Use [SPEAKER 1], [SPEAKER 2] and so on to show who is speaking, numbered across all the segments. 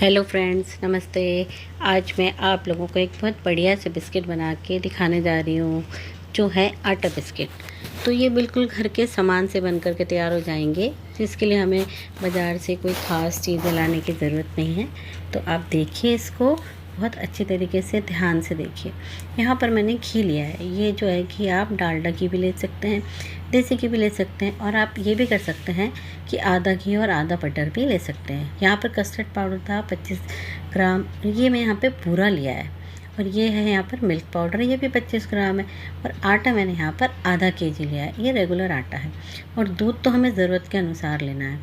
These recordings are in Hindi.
[SPEAKER 1] हेलो फ्रेंड्स, नमस्ते। आज मैं आप लोगों को एक बहुत बढ़िया से बिस्किट बना के दिखाने जा रही हूँ, जो है आटा बिस्किट। तो ये बिल्कुल घर के सामान से बन कर के तैयार हो जाएंगे, जिसके लिए हमें बाज़ार से कोई ख़ास चीज़ें लाने की ज़रूरत नहीं है। तो आप देखिए, इसको बहुत अच्छी तरीके से ध्यान से देखिए। यहाँ पर मैंने घी लिया है। ये जो है घी आप डालडा घी भी ले सकते हैं, देसी घी भी ले सकते हैं, और आप ये भी कर सकते हैं कि आधा घी और आधा बटर भी ले सकते हैं। यहाँ पर कस्टर्ड पाउडर था 25 ग्राम, ये मैं यहाँ पे पूरा लिया है। और ये है यहाँ पर मिल्क पाउडर, ये भी 25 ग्राम है। और आटा मैंने यहाँ पर आधा केजी लिया है, ये रेगुलर आटा है। और दूध तो हमें ज़रूरत के अनुसार लेना है।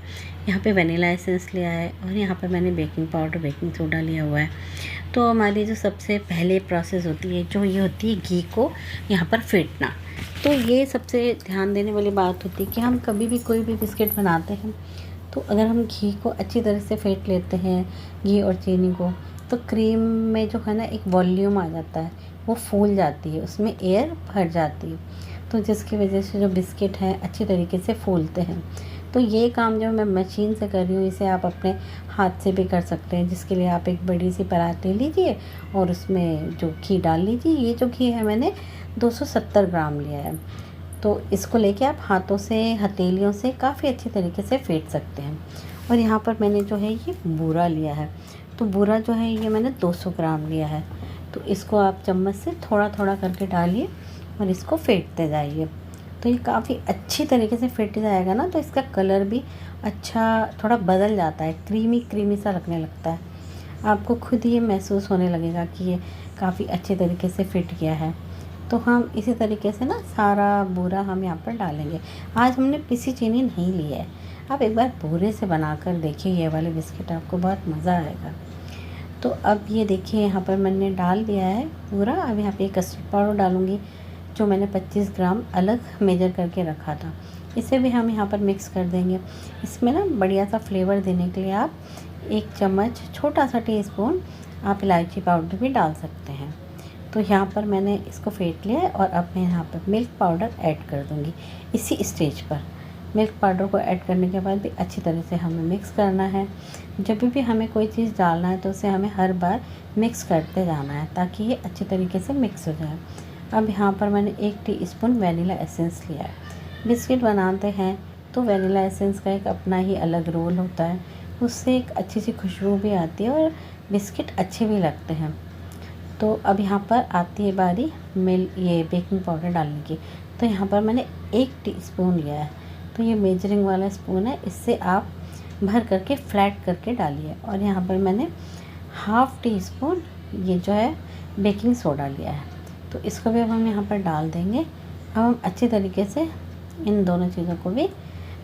[SPEAKER 1] यहाँ पे वनीला एसेंस लिया है, और यहाँ पर मैंने बेकिंग पाउडर, बेकिंग सोडा लिया हुआ है। तो हमारी जो सबसे पहले प्रोसेस होती है, जो ये होती है घी को यहाँ पर फेंटना। तो ये सबसे ध्यान देने वाली बात होती है कि हम कभी भी कोई भी बिस्किट बनाते हैं, तो अगर हम घी को अच्छी तरह से फेंट लेते हैं, घी और चीनी को, तो क्रीम में जो है ना एक वॉल्यूम आ जाता है, वो फूल जाती है, उसमें एयर भर जाती है। तो जिसकी वजह से जो बिस्किट हैं अच्छी तरीके से फूलते हैं। तो ये काम जो मैं मशीन से कर रही हूँ, इसे आप अपने हाथ से भी कर सकते हैं, जिसके लिए आप एक बड़ी सी परात ले लीजिए और उसमें जो घी डाल लीजिए। ये जो घी है मैंने 270 ग्राम लिया है। तो इसको लेके आप हाथों से, हथेलियों से काफ़ी अच्छी तरीके से फेंट सकते हैं। और यहाँ पर मैंने जो है ये बूरा लिया है। तो बूरा जो है ये मैंने 200 ग्राम लिया है। तो इसको आप चम्मच से थोड़ा थोड़ा करके डालिए और इसको फेंटते जाइए। तो ये काफ़ी अच्छी तरीके से फेंट जाएगा ना, तो इसका कलर भी अच्छा थोड़ा बदल जाता है, क्रीमी क्रीमी सा लगने लगता है। आपको खुद ये महसूस होने लगेगा कि ये काफ़ी अच्छे तरीके से फिट गया है। तो हम इसी तरीके से ना सारा बूरा हम यहाँ पर डालेंगे। आज हमने पिसी चीनी नहीं ली है। आप एक बार बूरे से बनाकर देखिए ये वाले बिस्किट, आपको बहुत मज़ा आएगा। तो अब ये देखिए, यहाँ पर मैंने डाल दिया है पूरा। अब यहाँ पे कस्टर्ड पाउडर डालूँगी, जो मैंने 25 ग्राम अलग मेजर करके रखा था। इसे भी हम यहाँ पर मिक्स कर देंगे। इसमें ना बढ़िया सा फ्लेवर देने के लिए आप 1 चम्मच, छोटा सा टीस्पून आप इलायची पाउडर भी डाल सकते हैं। तो यहाँ पर मैंने इसको फेंट लिया है, और अब मैं यहाँ पर मिल्क पाउडर ऐड कर दूँगी इसी स्टेज पर। मिल्क पाउडर को ऐड करने के बाद भी अच्छी तरह से हमें मिक्स करना है। जब भी हमें कोई चीज़ डालना है तो उसे हमें हर बार मिक्स करते जाना है, ताकि ये अच्छी तरीके से मिक्स हो जाए। अब यहाँ पर मैंने 1 टीस्पून वनीला एसेंस लिया है। बिस्किट बनाते हैं तो वनीला एसेंस का एक अपना ही अलग रोल होता है, उससे एक अच्छी सी खुशबू भी आती है और बिस्किट अच्छे भी लगते हैं। तो अब यहाँ पर आती है बारी ये बेकिंग पाउडर डालने की। तो यहाँ पर मैंने 1 टीस्पून लिया है। तो ये मेजरिंग वाला स्पून है, इससे आप भर करके फ्लैट करके डालिए। और यहाँ पर मैंने ½ टीस्पून ये जो है बेकिंग सोडा लिया है। तो इसको भी अब हम यहाँ पर डाल देंगे। अब हम अच्छी तरीके से इन दोनों चीज़ों को भी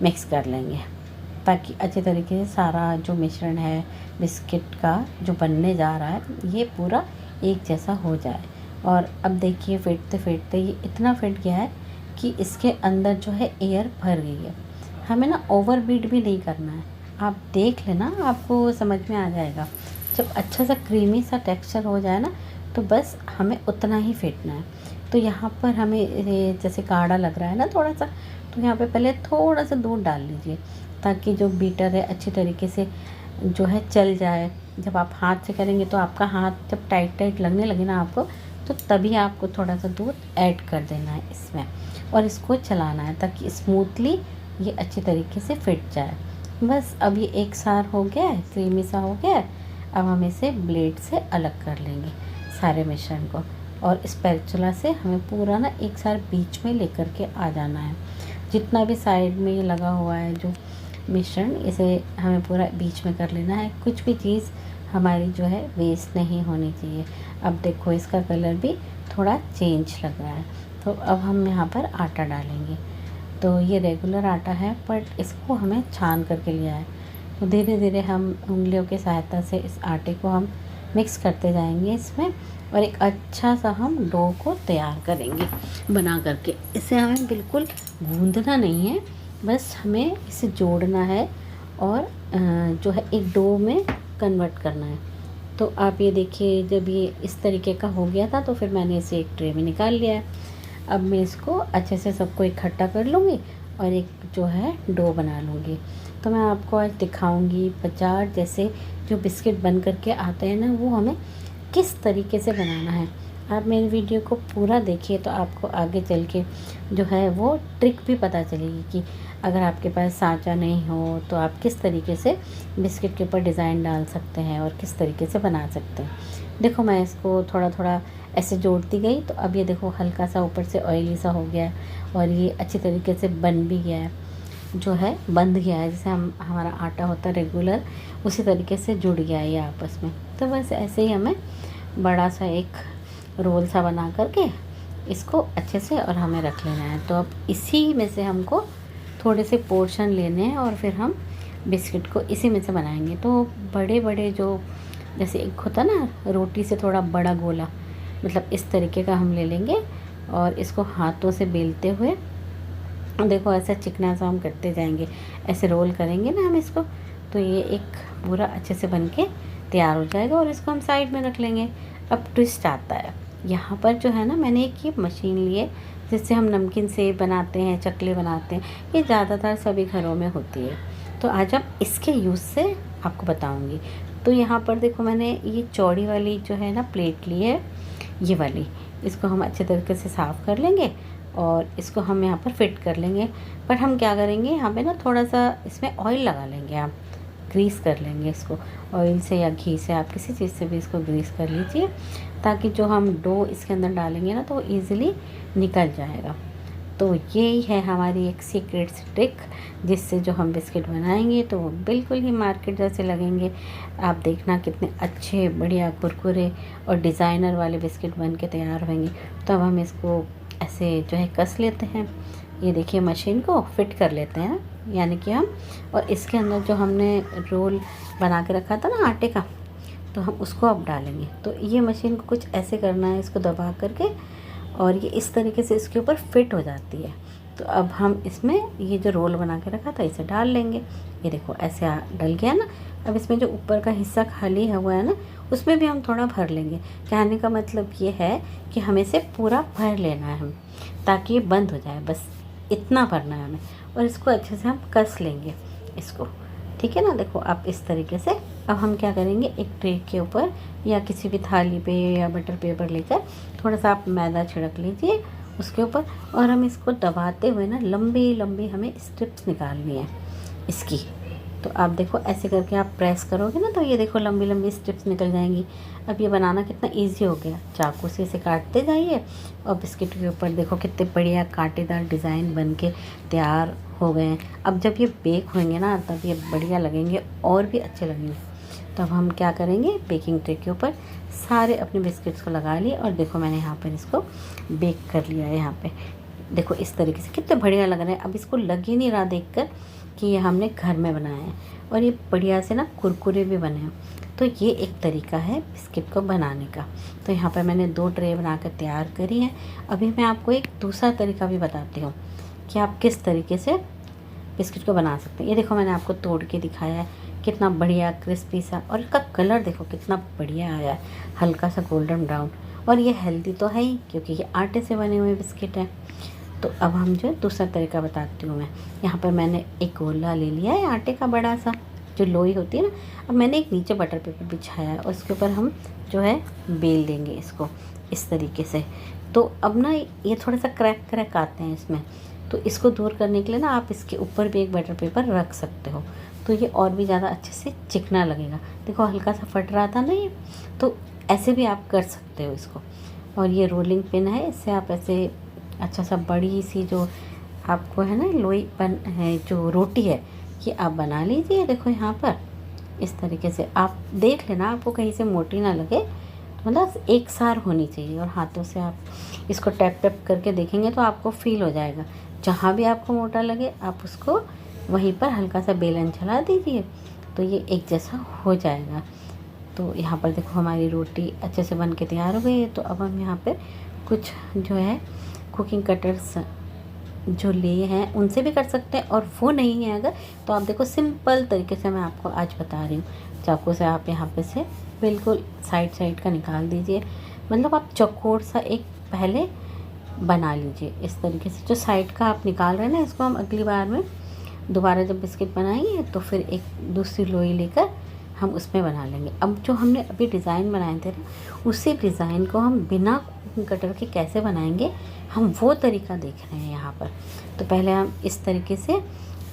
[SPEAKER 1] मिक्स कर लेंगे, ताकि अच्छे तरीके से सारा जो मिश्रण है बिस्किट का जो बनने जा रहा है, ये पूरा एक जैसा हो जाए। और अब देखिए, फेंटते फेंटते ये इतना फेंट गया है कि इसके अंदर जो है एयर भर गई है। हमें ना ओवर बीट भी नहीं करना है। आप देख लेना, आपको समझ में आ जाएगा। जब अच्छा सा क्रीमी सा टेक्सचर हो जाए ना, तो बस हमें उतना ही फेंटना है। तो यहाँ पर हमें जैसे गाढ़ा लग रहा है ना थोड़ा सा, तो यहाँ पे पहले थोड़ा सा दूध डाल लीजिए, ताकि जो बीटर है अच्छी तरीके से जो है चल जाए। जब आप हाथ से करेंगे तो आपका हाथ जब टाइट टाइट लगने लगे ना आपको, तो तभी आपको थोड़ा सा दूध ऐड कर देना है इसमें, और इसको चलाना है ताकि स्मूथली ये अच्छी तरीके से फिट जाए। बस अब ये एक सार हो गया है, क्रीमी सा हो गया है। अब हम इसे ब्लेड से अलग कर लेंगे सारे मिश्रण को, और स्पैचुला से हमें पूरा ना एक सार बीच में लेकर के आ जाना है। जितना भी साइड में ये लगा हुआ है जो मिश्रण, इसे हमें पूरा बीच में कर लेना है। कुछ भी चीज़ हमारी जो है वेस्ट नहीं होनी चाहिए। अब देखो, इसका कलर भी थोड़ा चेंज लग रहा है। तो अब हम यहाँ पर आटा डालेंगे। तो ये रेगुलर आटा है, बट इसको हमें छान करके लिया है। तो धीरे धीरे हम उंगलियों की सहायता से इस आटे को हम मिक्स करते जाएंगे इसमें, और एक अच्छा सा हम डो को तैयार करेंगे बना करके। इसे हमें बिल्कुल गूंदना नहीं है, बस हमें इसे जोड़ना है और जो है एक डो में कन्वर्ट करना है। तो आप ये देखिए, जब ये इस तरीके का हो गया था, तो फिर मैंने इसे एक ट्रे में निकाल लिया है। अब मैं इसको अच्छे से सबको इकट्ठा कर लूँगी और एक जो है डो बना लूँगी। तो मैं आपको आज दिखाऊंगी बाजार जैसे जो बिस्किट बन करके आते हैं ना, वो हमें किस तरीके से बनाना है। आप मेरी वीडियो को पूरा देखिए तो आपको आगे चल के जो है वो ट्रिक भी पता चलेगी कि अगर आपके पास सांचा नहीं हो तो आप किस तरीके से बिस्किट के ऊपर डिज़ाइन डाल सकते हैं और किस तरीके से बना सकते हैं। देखो मैं इसको थोड़ा थोड़ा ऐसे जोड़ती गई तो अब ये देखो हल्का सा ऊपर से ऑयली सा हो गया है और ये अच्छी तरीके से बन भी गया है, जो है बंध गया है। जैसे हमारा आटा होता है रेगुलर, उसी तरीके से जुड़ गया है ये आपस में। तो बस ऐसे ही हमें बड़ा सा एक रोल सा बना करके इसको अच्छे से और हमें रख लेना है। तो अब इसी में से हमको थोड़े से पोर्शन लेने हैं और फिर हम बिस्किट को इसी में से बनाएंगे। तो बड़े बड़े जो जैसे एक होता ना रोटी से थोड़ा बड़ा गोला, मतलब इस तरीके का हम ले लेंगे और इसको हाथों से बेलते हुए देखो ऐसा चिकना सा हम करते जाएंगे। ऐसे रोल करेंगे ना हम इसको, तो ये एक पूरा अच्छे से बन के तैयार हो जाएगा और इसको हम साइड में रख लेंगे। अब ट्विस्ट आता है यहाँ पर, जो है ना मैंने एक ये मशीन ली है जिससे हम नमकीन सेव बनाते हैं, चकले बनाते हैं। ये ज़्यादातर सभी घरों में होती है। तो आज हम इसके यूज़ से आपको बताऊँगी। तो यहाँ पर देखो मैंने ये चौड़ी वाली जो है ना प्लेट ली है, ये वाली। इसको हम अच्छे तरीके से साफ़ कर लेंगे और इसको हम यहाँ पर फिट कर लेंगे। पर हम क्या करेंगे, यहाँ पे ना थोड़ा सा इसमें ऑयल लगा लेंगे, हम ग्रीस कर लेंगे इसको ऑयल से या घी से, आप किसी चीज़ से भी इसको ग्रीस कर लीजिए ताकि जो हम डो इसके अंदर डालेंगे ना तो वो ईज़िली निकल जाएगा। तो यही है हमारी एक सीक्रेट ट्रिक जिससे जो हम बिस्किट बनाएंगे तो वो बिल्कुल ही मार्केट जैसे लगेंगे। आप देखना कितने अच्छे बढ़िया कुरकुरे और डिज़ाइनर वाले बिस्किट बन के तैयार होंगे। तो अब हम इसको ऐसे जो है कस लेते हैं। ये देखिए मशीन को फिट कर लेते हैं यानी कि हम, और इसके अंदर जो हमने रोल बना के रखा था ना आटे का, तो हम उसको अब डालेंगे। तो ये मशीन को कुछ ऐसे करना है, इसको दबा करके, और ये इस तरीके से इसके ऊपर फिट हो जाती है। तो अब हम इसमें ये जो रोल बना के रखा था इसे डाल लेंगे। ये देखो ऐसे डल गया ना। अब इसमें जो ऊपर का हिस्सा खाली हुआ है ना, उसमें भी हम थोड़ा भर लेंगे। कहने का मतलब ये है कि हमें से पूरा भर लेना है हम, ताकि ये बंद हो जाए, बस इतना भरना है हमें। और इसको अच्छे से हम कस लेंगे इसको, ठीक है ना। देखो आप इस तरीके से। अब हम क्या करेंगे, एक ट्रे के ऊपर या किसी भी थाली पे या बटर पेपर लेकर थोड़ा सा आप मैदा छिड़क लीजिए उसके ऊपर, और हम इसको दबाते हुए ना लंबी लंबी हमें स्ट्रिप्स निकालनी है इसकी। तो आप देखो ऐसे करके आप प्रेस करोगे ना तो ये देखो लंबी लंबी स्ट्रिप्स निकल जाएंगी। अब ये बनाना कितना इजी हो गया, चाकू से इसे काटते जाइए और बिस्किट के ऊपर देखो कितने बढ़िया कांटेदार डिज़ाइन बन के तैयार हो गए हैं। अब जब ये बेक होंगे ना तब ये बढ़िया लगेंगे और भी अच्छे लगेंगे। तो अब हम क्या करेंगे, बेकिंग ट्रे के ऊपर सारे अपने बिस्किट्स को लगा लिए और देखो मैंने यहाँ पर इसको बेक कर लिया है। यहाँ पे देखो इस तरीके से कितने बढ़िया लग रहे हैं। अब इसको लग ही नहीं रहा देखकर कि ये हमने घर में बनाया है, और ये बढ़िया से ना कुरकुरे भी बने हैं। तो ये एक तरीका है बिस्किट को बनाने का। तो यहाँ पर मैंने 2 ट्रे बनाकर तैयार करी है। अभी मैं आपको एक दूसरा तरीका भी बताती हूँ कि आप किस तरीके से बिस्किट को बना सकते हैं। ये देखो मैंने आपको तोड़ के दिखाया है, कितना बढ़िया क्रिस्पी सा, और इसका कलर देखो कितना बढ़िया आया है, हल्का सा गोल्डन ब्राउन। और ये हेल्दी तो है ही क्योंकि ये आटे से बने हुए बिस्किट हैं। तो अब हम जो दूसरा तरीका बताती हूँ मैं। यहाँ पर मैंने एक गोला ले लिया है आटे का, बड़ा सा जो लोई होती है ना। अब मैंने एक नीचे बटर पेपर बिछाया है और उसके ऊपर हम जो है बेल देंगे इसको इस तरीके से। तो अब ना ये थोड़ा सा क्रैक आते हैं इसमें, तो इसको दूर करने के लिए ना आप इसके ऊपर भी एक बटर पेपर रख सकते हो, तो ये और भी ज़्यादा अच्छे से चिकना लगेगा। देखो हल्का सा फट रहा था ना ये, तो ऐसे भी आप कर सकते हो इसको। और ये रोलिंग पिन है, इससे आप ऐसे अच्छा सा बड़ी सी जो आपको है ना लोई बन है जो रोटी है, ये आप बना लीजिए। देखो यहाँ पर इस तरीके से आप देख लेना, आपको कहीं से मोटी ना लगे, मतलब एक सार होनी चाहिए। और हाथों से आप इसको टैप टैप करके देखेंगे तो आपको फील हो जाएगा। जहाँ भी आपको मोटा लगे आप उसको वहीं पर हल्का सा बेलन चला दीजिए, तो ये एक जैसा हो जाएगा। तो यहाँ पर देखो हमारी रोटी अच्छे से बन के तैयार हो गई है। तो अब हम यहाँ पर कुछ जो है कुकिंग कटर्स जो लिए हैं उनसे भी कर सकते हैं, और वो नहीं है अगर तो आप देखो सिंपल तरीके से मैं आपको आज बता रही हूँ। चाकू से आप यहाँ पे से बिल्कुल साइड का निकाल दीजिए, मतलब आप चौकोर सा एक पहले बना लीजिए इस तरीके से। जो साइड का आप निकाल रहे हैं ना, इसको हम अगली बार में दोबारा जब बिस्किट बनाएंगे तो फिर एक दूसरी लोई लेकर हम उसमें बना लेंगे। अब जो हमने अभी डिज़ाइन बनाए थे ना, उसी डिज़ाइन को हम बिना कुकिंग कटर के कैसे बनाएंगे, हम वो तरीका देख रहे हैं यहाँ पर। तो पहले हम इस तरीके से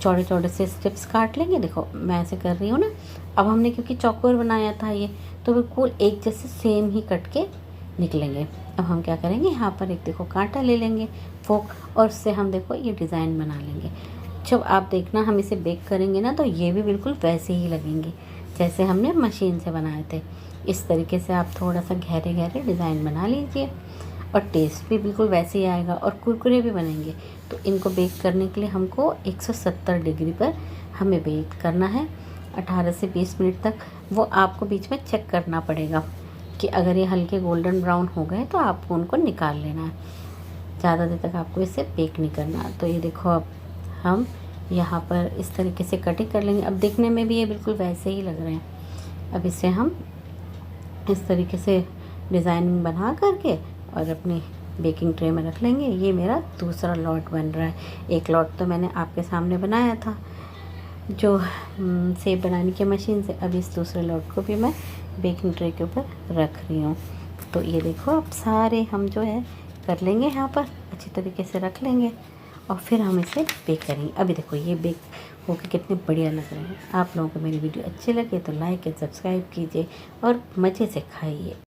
[SPEAKER 1] चौड़े चौड़े से स्ट्रिप्स काट लेंगे। देखो मैं ऐसे कर रही हूँ ना। अब हमने क्योंकि चौकोर बनाया था ये, तो बिल्कुल एक जैसे सेम ही कट के निकलेंगे। अब हम क्या करेंगे, यहाँ पर एक देखो कांटा ले लेंगे फोक, और उससे हम देखो ये डिज़ाइन बना लेंगे। जब आप देखना हम इसे बेक करेंगे ना, तो ये भी बिल्कुल वैसे ही लगेंगे जैसे हमने मशीन से बनाए थे। इस तरीके से आप थोड़ा सा गहरे गहरे डिज़ाइन बना लीजिए और टेस्ट भी बिल्कुल वैसे ही आएगा और कुरकुरे भी बनेंगे। तो इनको बेक करने के लिए हमको 170 डिग्री पर हमें बेक करना है 18 से 20 मिनट तक। वो आपको बीच में चेक करना पड़ेगा कि अगर ये हल्के गोल्डन ब्राउन हो गए तो आपको उनको निकाल लेना है। ज़्यादा देर तक आपको इसे बेक नहीं करना। तो ये देखो अब हम यहाँ पर इस तरीके से कटिंग कर लेंगे। अब देखने में भी ये बिल्कुल वैसे ही लग रहे हैं। अब इसे हम इस तरीके से डिज़ाइनिंग बना करके और अपनी बेकिंग ट्रे में रख लेंगे। ये मेरा दूसरा लॉट बन रहा है। एक लॉट तो मैंने आपके सामने बनाया था जो सेब बनाने की मशीन से। अब इस दूसरे लॉट को भी मैं बेकिंग ट्रे के ऊपर रख रही हूँ। तो ये देखो अब सारे हम जो है कर लेंगे, यहाँ पर अच्छी तरीके से रख लेंगे और फिर हम इसे बेक करेंगे। अभी देखो ये बेक होकर कितने बढ़िया लग रहे हैं। आप लोगों को मेरी वीडियो अच्छी लगे तो लाइक एंड सब्सक्राइब कीजिए और मज़े से खाइए।